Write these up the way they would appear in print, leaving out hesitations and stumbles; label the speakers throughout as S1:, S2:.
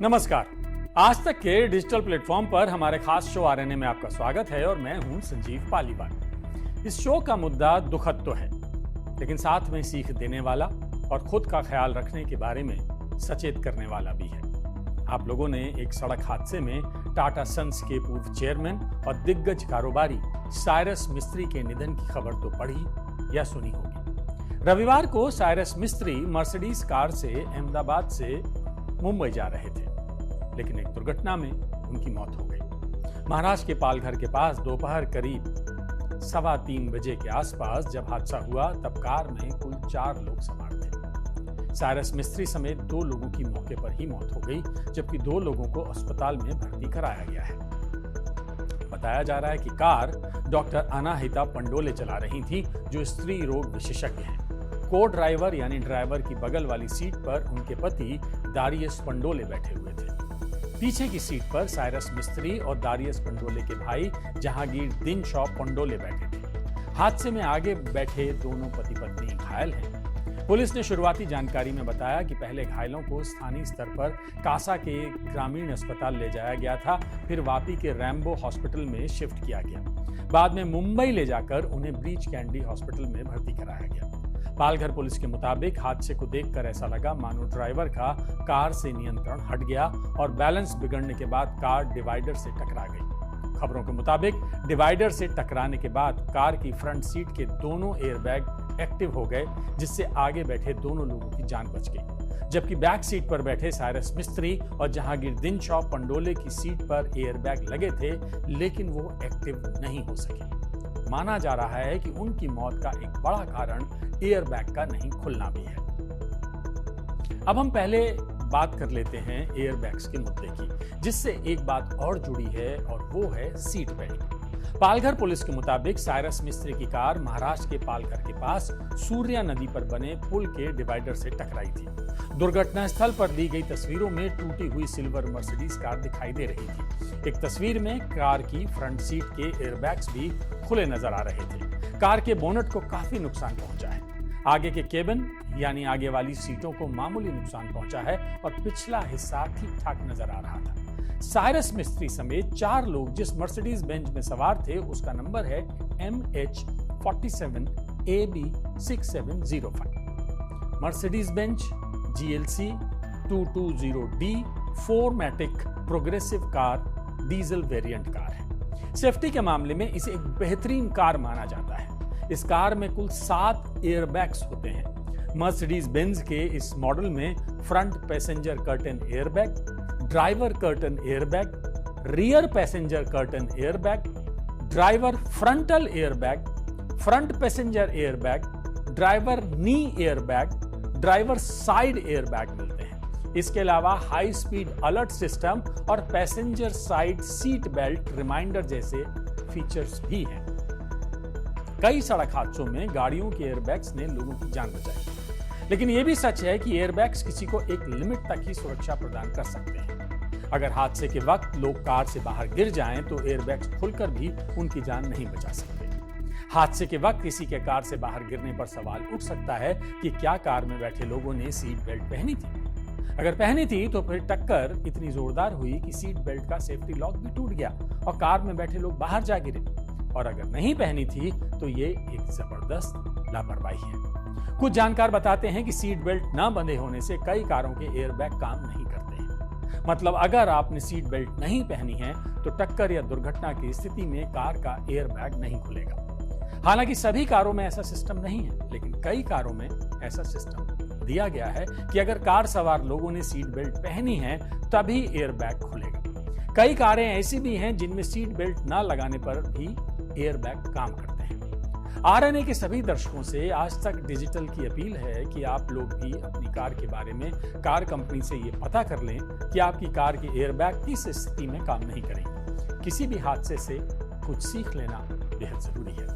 S1: नमस्कार। आज तक के डिजिटल प्लेटफॉर्म पर हमारे खास शो आरएनए में आपका स्वागत है और मैं हूं संजीव पालीवाल। इस शो का मुद्दा दुखद तो है, लेकिन साथ में सीख देने वाला और खुद का ख्याल रखने के बारे में सचेत करने वाला भी है। आप लोगों ने एक सड़क हादसे में टाटा सन्स के पूर्व चेयरमैन और दिग्गज कारोबारी साइरस मिस्त्री के निधन की खबर तो पढ़ी या सुनी होगी। रविवार को साइरस मिस्त्री मर्सिडीज कार से अहमदाबाद से मुंबई जा रहे थे, लेकिन एक दुर्घटना में उनकी मौत हो गई। महाराष्ट्र के पालघर के पास दोपहर करीब 3:15 बजे के आसपास जब हादसा हुआ तब कार में कुल 4 लोग सवार थे। साइरस मिस्त्री समेत 2 लोगों की मौके पर ही मौत हो गई, जबकि 2 लोगों को अस्पताल में भर्ती कराया गया है। बताया जा रहा है कि कार डॉक्टर अनाहिता पंडोले चला रही थी, जो स्त्री रोग विशेषज्ञ हैं। को ड्राइवर यानी ड्राइवर की बगल वाली सीट पर उनके पति दारियस पंडोले बैठे हुए थे। पीछे की सीट पर साइरस मिस्त्री और दारियस पंडोले के भाई जहांगीर दिनशॉ पंडोले बैठे थे। हादसे में आगे बैठे दोनों पति पत्नी घायल हैं। पुलिस ने शुरुआती जानकारी में बताया कि पहले घायलों को स्थानीय स्तर पर कासा के ग्रामीण अस्पताल ले जाया गया था, फिर वापी के रैम्बो हॉस्पिटल में शिफ्ट किया गया। बाद में मुंबई ले जाकर उन्हें ब्रीच कैंडी हॉस्पिटल में भर्ती कराया गया। पालघर पुलिस के मुताबिक हादसे को देखकर ऐसा लगा मानो ड्राइवर का कार से नियंत्रण हट गया और बैलेंस बिगड़ने के बाद कार डिवाइडर से टकरा गई। खबरों के मुताबिक डिवाइडर से टकराने के बाद कार की फ्रंट सीट के दोनों एयरबैग एक्टिव हो गए, जिससे आगे बैठे दोनों लोगों की जान बच गई, जबकि बैक सीट पर बैठे साइरस मिस्त्री और जहांगीर दिनशॉ पंडोले की सीट पर एयरबैग लगे थे, लेकिन वो एक्टिव नहीं हो सके। माना जा रहा है कि उनकी मौत का एक बड़ा कारण एयरबैग का नहीं खुलना भी है। अब हम पहले बात कर लेते हैं एयरबैग्स के मुद्दे की, जिससे एक बात और जुड़ी है और वो है सीट बेल्ट। पालघर पुलिस के मुताबिक साइरस मिस्त्री की कार महाराष्ट्र के पालघर के पास सूर्या नदी पर बने पुल के डिवाइडर से टकराई थी। दुर्घटना स्थल पर ली गई तस्वीरों में टूटी हुई सिल्वर मर्सिडीज कार दिखाई दे रही थी। एक तस्वीर में कार की फ्रंट सीट के एयरबैग्स भी खुले नजर आ रहे थे। कार के बोनट को काफी नुकसान पहुंचा है। आगे के केबिन यानी आगे वाली सीटों को मामूली नुकसान पहुंचा है और पिछला हिस्सा ठीक ठाक नजर आ रहा था। साइरस मिस्त्री समेत 4 लोग जिस मर्सिडीज बेंज में सवार थे, उसका नंबर है MH47 AB 6705। Mercedes Benz GLC 220D 4मैटिक progressive car diesel variant car है। सेफ्टी के मामले में इसे एक बेहतरीन कार माना जाता है। इस कार में कुल 7 एयरबैग्स होते हैं। मर्सिडीज बेंज के इस मॉडल में front passenger curtain airbag, driver curtain airbag, rear passenger curtain airbag, driver frontal airbag, front passenger airbag, driver knee airbag, driver side airbag मिलते हैं। इसके अलावा हाई स्पीड अलर्ट सिस्टम और passenger side seat belt reminder जैसे features भी हैं। कई सड़क हादसों में गाड़ियों के एयरबैग्स ने लोगों की जान बचाई, लेकिन यह भी सच है कि एयरबैग्स किसी को एक लिमिट तक ही सुरक्षा प्रदान कर सकते हैं। अगर हादसे के वक्त लोग कार से बाहर गिर जाएं तो एयरबैग्स खुलकर भी उनकी जान नहीं बचा सकते। हादसे के वक्त किसी के कार से बाहर गिरने पर सवाल उठ सकता है कि क्या कार में बैठे लोगों ने सीट बेल्ट पहनी थी। अगर पहनी थी तो फिर टक्कर इतनी जोरदार हुई कि सीट बेल्ट का सेफ्टी लॉक भी टूट गया और कार में बैठे लोग बाहर जा गिरे। और अगर नहीं पहनी थी तो ये एक जबरदस्त लापरवाही है। कुछ जानकार बताते हैं कि सीट बेल्ट न बंधे होने से कई कारों के एयरबैग काम नहीं करते हैं। मतलब अगर आपने सीट बेल्ट नहीं पहनी है तो टक्कर या दुर्घटना की स्थिति में कार का एयरबैग नहीं खुलेगा। हालांकि सभी कारों में ऐसा सिस्टम नहीं है, लेकिन कई कारों में ऐसा सिस्टम दिया गया है कि अगर कार सवार लोगों ने सीट बेल्ट पहनी है तभी एयरबैग खुलेगा। कई कारें ऐसी भी हैं जिनमें सीट बेल्ट न लगाने पर भी एयरबैग काम करते हैं। आरएनए के सभी दर्शकों से आज तक डिजिटल की अपील है कि आप लोग भी अपनी कार के बारे में कार कंपनी से ये पता कर लें कि आपकी कार के एयरबैग किस स्थिति में काम नहीं करेंगे। किसी भी हादसे से कुछ सीख लेना बेहद जरूरी है।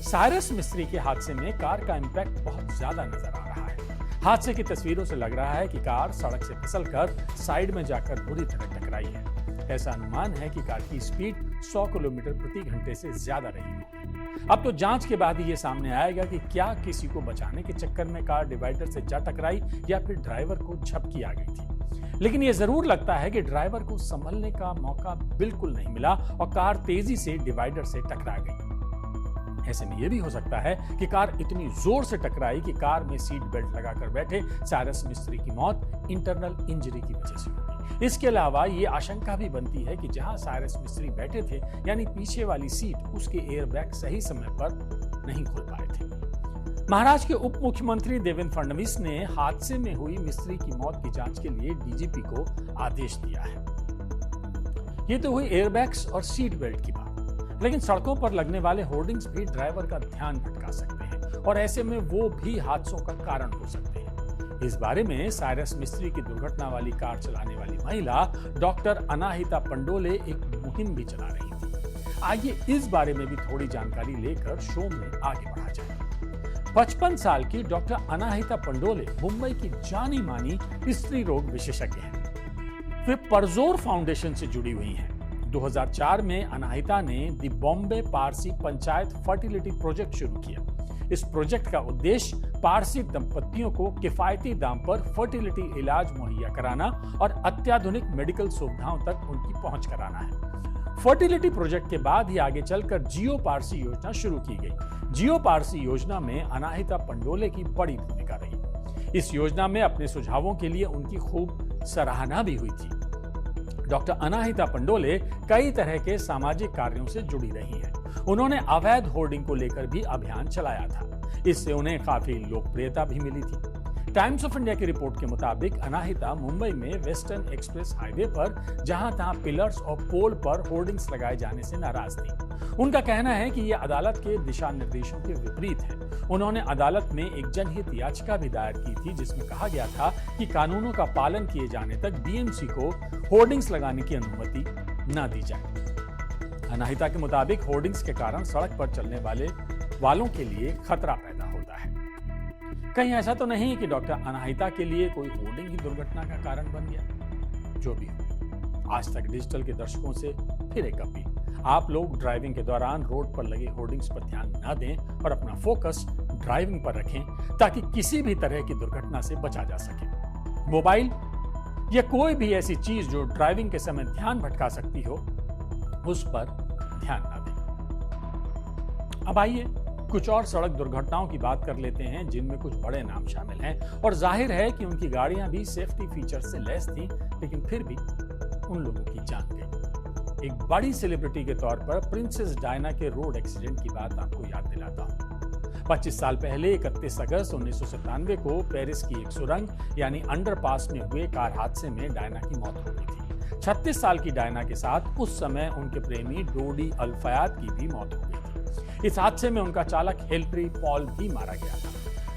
S1: साइरस मिस्त्री के हादसे में कार का इंपैक्ट बहुत ज्यादा नजर आ रहा है। हादसे की तस्वीरों से लग रहा है कि कार सड़क से फिसलकर साइड में जाकर बुरी तरह टकराई है। ऐसा अनुमान है कि कार की स्पीड 100 किलोमीटर प्रति घंटे से ज्यादा रही होगी। अब तो जांच के बाद ही ये सामने आएगा कि क्या किसी को बचाने के चक्कर में कार डिवाइडर से जा टकराई या फिर ड्राइवर को झपकी आ गई थी। लेकिन यह जरूर लगता है कि ड्राइवर को संभलने का मौका बिल्कुल नहीं मिला और कार तेजी से डिवाइडर से टकरा गई। ऐसे में यह भी हो सकता है कि कार इतनी जोर से टकराई कि कार में सीट बेल्ट लगाकर बैठे साइरस मिस्त्री की मौत इंटरनल इंजरी की वजह से हुई। इसके अलावा यह आशंका भी बनती है कि जहां साइरस मिस्त्री बैठे थे, यानी पीछे वाली सीट, उसके एयरबैग सही समय पर नहीं खुल पाए थे। महाराष्ट्र के उप मुख्यमंत्री देवेंद्र फडणवीस ने हादसे में हुई मिस्त्री की मौत की जांच के लिए डीजीपी को आदेश दिया है। ये तो हुई एयरबैग्स और सीट बेल्ट की बात, लेकिन सड़कों पर लगने वाले होर्डिंग्स भी ड्राइवर का ध्यान भटका सकते हैं और ऐसे में वो भी हादसों का कारण हो सकते हैं। इस बारे में साइरस मिस्त्री की दुर्घटना वाली कार चलाने वाली महिला डॉक्टर अनाहिता पंडोले एक मुहिम भी चला रही थी। आइए इस बारे में भी थोड़ी जानकारी लेकर शो में आगे बढ़ा जाए। 55 साल की डॉक्टर अनाहिता पंडोले मुंबई की जानी मानी स्त्री रोग विशेषज्ञ हैं। वे परजोर फाउंडेशन से जुड़ी हुई हैं। 2004 में अनाहिता ने the Bombay Parsi panchayat fertility project शुरू किया। इस प्रोजेक्ट का उद्देश्य पारसी दंपतियों को किफायती दाम पर फर्टिलिटी इलाज मुहैया कराना और अत्याधुनिक मेडिकल सुविधाओं तक उनकी पहुंच कराना है। फर्टिलिटी प्रोजेक्ट के बाद ही आगे चलकर जियो पारसी योजना शुरू की गई। जियो पारसी योजना में अनाहिता पंडोले की बड़ी भूमिका रही। इस योजना में अपने सुझावों के लिए उनकी खूब सराहना भी हुई थी। डॉक्टर अनाहिता पंडोले कई तरह के सामाजिक कार्यों से जुड़ी रही हैं। उन्होंने अवैध होर्डिंग को लेकर भी अभियान चलाया था। इससे उन्हें काफी लोकप्रियता भी मिली थी। टाइम्स ऑफ इंडिया की रिपोर्ट के मुताबिक अनाहिता मुंबई में वेस्टर्न एक्सप्रेस हाईवे पर जहां तहां पिलर्स और पोल पर होर्डिंग्स लगाए जाने से नाराज थी। उनका कहना है कि यह अदालत के दिशा निर्देशों के विपरीत है। उन्होंने अदालत में एक जनहित याचिका भी दायर की थी, जिसमें कहा गया था कि कानूनों का पालन किए जाने तक बीएमसी को होर्डिंग्स लगाने की अनुमति न दी जाए। अनाहिता के मुताबिक होर्डिंग्स के कारण सड़क पर चलने वालों के लिए खतरा पैदा होता है। कहीं ऐसा तो नहीं कि डॉक्टर अनाहिता के लिए कोई होर्डिंग ही दुर्घटना का कारण बन गया। जो भी हो, आज तक डिजिटल के दर्शकों से फिर एक अपील, आप लोग ड्राइविंग के दौरान रोड पर लगे होर्डिंग्स पर ध्यान न दें और अपना फोकस ड्राइविंग पर रखें ताकि किसी भी तरह की दुर्घटना से बचा जा सके। मोबाइल या कोई भी ऐसी चीज जो ड्राइविंग के समय ध्यान भटका सकती हो, उस पर ध्यान न दें। अब आइए कुछ और सड़क दुर्घटनाओं की बात कर लेते हैं जिनमें कुछ बड़े नाम शामिल हैं और जाहिर है कि उनकी गाड़ियां भी सेफ्टी फीचर्स से लैस थीं, लेकिन फिर भी उन लोगों की जान गई। एक बड़ी सेलिब्रिटी के तौर पर प्रिंसेस डायना के रोड एक्सीडेंट की बात आपको याद दिलाता हूं। 25 साल पहले 31 अगस्त 1997 को पेरिस की एक सुरंग यानी अंडरपास में हुए कार हादसे में डायना की मौत हो गई थी। 36 साल की डायना के साथ उस समय उनके प्रेमी डोडी अल-फयाद की भी मौत हो गई थी। इस हादसे में उनका चालक हेनरी पॉल भी मारा गया था।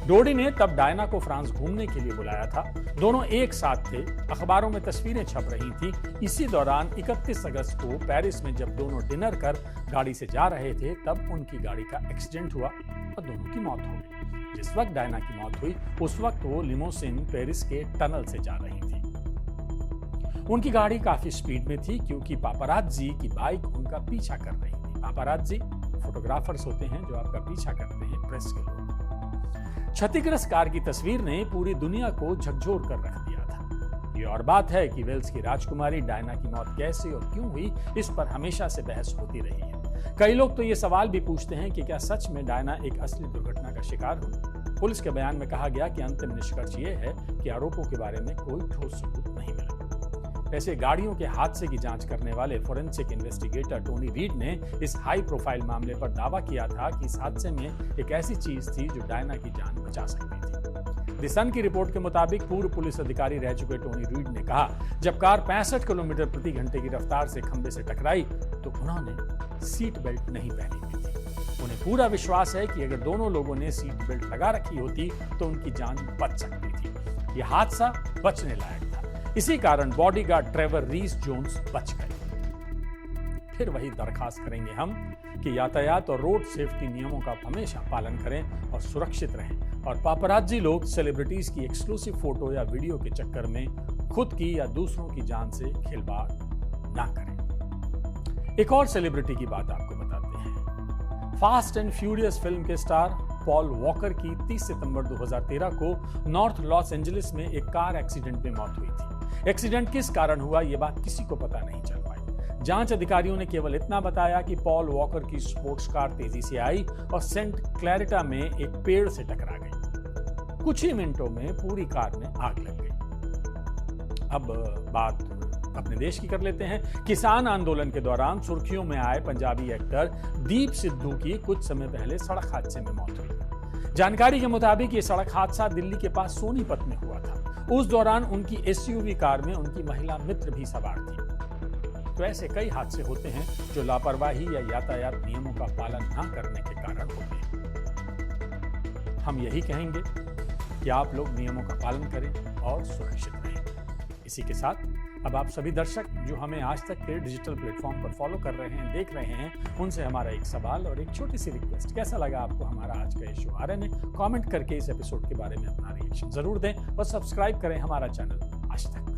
S1: डोडी ने तब डायना को फ्रांस घूमने के लिए बुलाया था। दोनों एक साथ थे। अखबारों में तस्वीरें छप रही थी। इसी दौरान 31 अगस्त को पेरिस में जब दोनों डिनर कर गाड़ी से जा रहे थे, तब उनकी गाड़ी का एक्सीडेंट हुआ और दोनों की मौत हो गई। जिस वक्त डायना की मौत हुई, उस वक्त वो लिमोसिन पेरिस के टनल से जा रही थी। उनकी गाड़ी काफी स्पीड में थी क्योंकि पापाराज्जी की बाइक उनका पीछा कर रही थी। पापाराज्जी फोटोग्राफर्स होते हैं जो आपका पीछा करते हैं, प्रेस के लोग। क्षतिग्रस्त कार की तस्वीर ने पूरी दुनिया को झकझोर कर रख दिया था। ये और बात है कि वेल्स की राजकुमारी डायना की मौत कैसे और क्यों हुई, इस पर हमेशा से बहस होती रही है। कई लोग तो ये सवाल भी पूछते हैं कि क्या सच में डायना एक असली दुर्घटना का शिकार हुई। पुलिस के बयान में कहा गया कि अंतिम निष्कर्ष ये है कि आरोपों के बारे में कोई ठोस सबूत नहीं मिला। वैसे गाड़ियों के हादसे की जांच करने वाले फोरेंसिक इन्वेस्टिगेटर टोनी रीड ने इस हाई प्रोफाइल मामले पर दावा किया था कि इस हादसे में एक ऐसी चीज थी जो डायना की जान बचा सकती थी। द सन की रिपोर्ट के मुताबिक पूर्व पुलिस अधिकारी रह चुके टोनी रीड ने कहा, जब कार 65 किलोमीटर प्रति घंटे की रफ्तार से खंबे से टकराई तो उन्होंने सीट बेल्ट नहीं पहनी हुई थी। उन्हें पूरा विश्वास है कि अगर दोनों लोगों ने सीट बेल्ट लगा रखी होती तो उनकी जान बच सकती थी। यह हादसा बचने लायक था। इसी कारण बॉडीगार्ड ट्रेवर रीस जोन्स बच गए। फिर वही दरखास्त करेंगे हम कि यातायात और रोड सेफ्टी नियमों का हमेशा पालन करें और सुरक्षित रहें, और पापराज्जी लोग सेलिब्रिटीज की एक्सक्लूसिव फोटो या वीडियो के चक्कर में खुद की या दूसरों की जान से खिलवाड़ ना करें। एक और सेलिब्रिटी की बात आपको बताते हैं। फास्ट एंड फ्यूरियस फिल्म के स्टार पॉल वॉकर की 30 सितंबर 2013 को नॉर्थ लॉस एंजलिस में एक कार एक्सीडेंट में मौत हुई थी। एक्सीडेंट किस कारण हुआ, यह बात किसी को पता नहीं चल पाई। जांच अधिकारियों ने केवल इतना बताया कि पॉल वॉकर की स्पोर्ट्स कार तेजी से आई और सेंट क्लैरिटा में एक पेड़ से टकरा गई। कुछ ही मिनटों में पूरी कार में आग लग गई। अब बात अपने देश की कर लेते हैं। किसान आंदोलन के दौरान सुर्खियों में आए पंजाबी एक्टर दीप सिद्धू की कुछ समय पहले सड़क हादसे में मौत हुई। जानकारी के मुताबिक ये सड़क हादसा दिल्ली के पास सोनीपत में हुआ था। उस दौरान उनकी एसयूवी कार में उनकी महिला मित्र भी सवार थी। तो ऐसे कई हादसे होते हैं जो लापरवाही या यातायात नियमों का पालन न करने के कारण होते हैं। हम यही कहेंगे कि आप लोग नियमों का पालन करें और सुरक्षित रहें। इसी के साथ अब आप सभी दर्शक जो हमें आज तक के डिजिटल प्लेटफॉर्म पर फॉलो कर रहे हैं, देख रहे हैं, उनसे हमारा एक सवाल और एक छोटी सी रिक्वेस्ट। कैसा लगा आपको हमारा आज का ये शो आरएनए? कमेंट करके इस एपिसोड के बारे में अपना रिएक्शन जरूर दें और सब्सक्राइब करें हमारा चैनल आज तक।